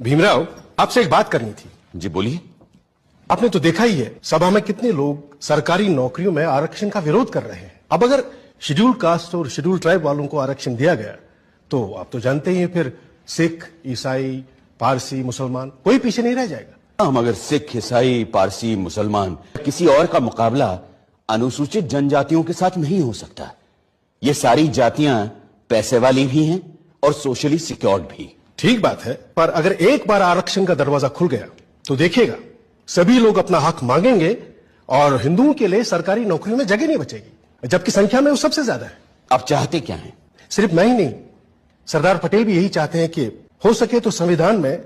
भीमराव, आपसे एक बात करनी थी। जी बोलिए। आपने तो देखा ही है सभा में कितने लोग सरकारी नौकरियों में आरक्षण का विरोध कर रहे हैं। अब अगर शेड्यूल कास्ट और शेड्यूल ट्राइब वालों को आरक्षण दिया गया तो आप तो जानते ही हैं, फिर सिख, ईसाई, पारसी, मुसलमान कोई पीछे नहीं रह जाएगा। हम अगर सिख, ईसाई, पारसी, मुसलमान किसी और का मुकाबला अनुसूचित जनजातियों के साथ नहीं हो सकता। ये सारी जातियां पैसे वाली भी हैं और सोशली सिक्योर्ड भी। ठीक बात है, पर अगर एक बार आरक्षण का दरवाजा खुल गया तो देखिएगा सभी लोग अपना हक मांगेंगे और हिंदुओं के लिए सरकारी नौकरियों में जगह नहीं बचेगी, जबकि संख्या में वो सबसे ज्यादा है। आप चाहते क्या हैं? सिर्फ मैं ही नहीं, सरदार पटेल भी यही चाहते हैं कि हो सके तो संविधान में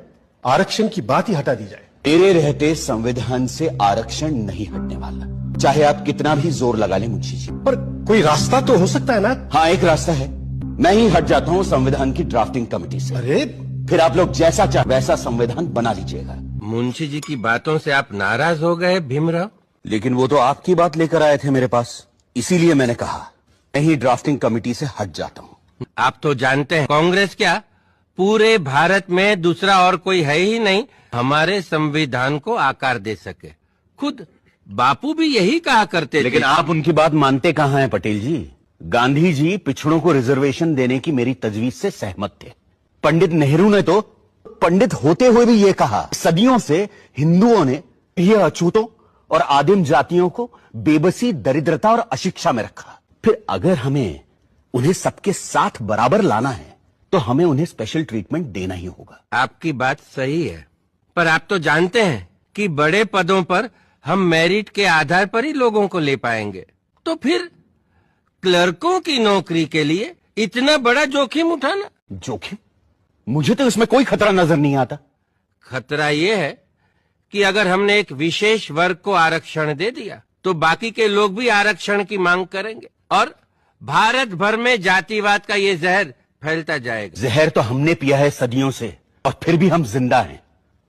आरक्षण की बात ही हटा दी जाए। मेरे रहते संविधान से आरक्षण नहीं हटने वाला, चाहे आप कितना भी जोर लगा लें मुंशी जी। पर कोई रास्ता तो हो सकता है ना? हाँ, एक रास्ता है। मैं ही हट जाता हूँ संविधान की ड्राफ्टिंग कमेटी से। अरे फिर आप लोग जैसा चाहे वैसा संविधान बना लीजिएगा। मुंशी जी की बातों से आप नाराज हो गए भीमराव? लेकिन वो तो आपकी बात लेकर आए थे मेरे पास, इसीलिए मैंने कहा मैं ही ड्राफ्टिंग कमेटी से हट जाता हूँ। आप तो जानते हैं कांग्रेस क्या पूरे भारत में दूसरा और कोई है ही नहीं हमारे संविधान को आकार दे सके। खुद बापू भी यही कहा करते थे। लेकिन आप उनकी बात मानते कहाँ हैं पटेल जी? गांधी जी पिछड़ों को रिजर्वेशन देने की मेरी तजवीज से सहमत थे। पंडित नेहरू ने तो पंडित होते हुए भी ये कहा, सदियों से हिंदुओं ने ये अछूतों और आदिम जातियों को बेबसी, दरिद्रता और अशिक्षा में रखा। फिर अगर हमें उन्हें सबके साथ बराबर लाना है तो हमें उन्हें स्पेशल ट्रीटमेंट देना ही होगा। आपकी बात सही है, पर आप तो जानते हैं कि बड़े पदों पर हम मेरिट के आधार पर ही लोगों को ले पाएंगे। तो फिर क्लर्कों की नौकरी के लिए इतना बड़ा जोखिम उठाना? जोखिम? मुझे तो इसमें कोई खतरा नजर नहीं आता। खतरा यह है कि अगर हमने एक विशेष वर्ग को आरक्षण दे दिया तो बाकी के लोग भी आरक्षण की मांग करेंगे और भारत भर में जातिवाद का ये जहर फैलता जाएगा। जहर तो हमने पिया है सदियों से और फिर भी हम जिंदा हैं।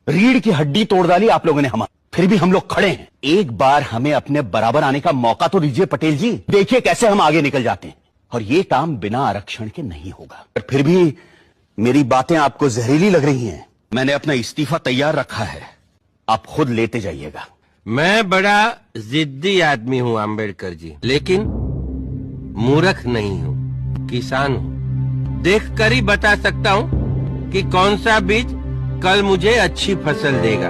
रीढ़ की हड्डी तोड़ डाली आप लोगों ने हमारी, फिर भी हम लोग खड़े हैं। एक बार हमें अपने बराबर आने का मौका तो दीजिए पटेल जी, देखिए कैसे हम आगे निकल जाते हैं। और ये काम बिना आरक्षण के नहीं होगा। पर फिर भी मेरी बातें आपको जहरीली लग रही हैं। मैंने अपना इस्तीफा तैयार रखा है, आप खुद लेते जाइएगा। मैं बड़ा जिद्दी आदमी हूँ आम्बेडकर जी, लेकिन मूर्ख नहीं हूँ, किसान हूँ। देखकर ही बता सकता हूँ कि कौन सा बीज कल मुझे अच्छी फसल देगा।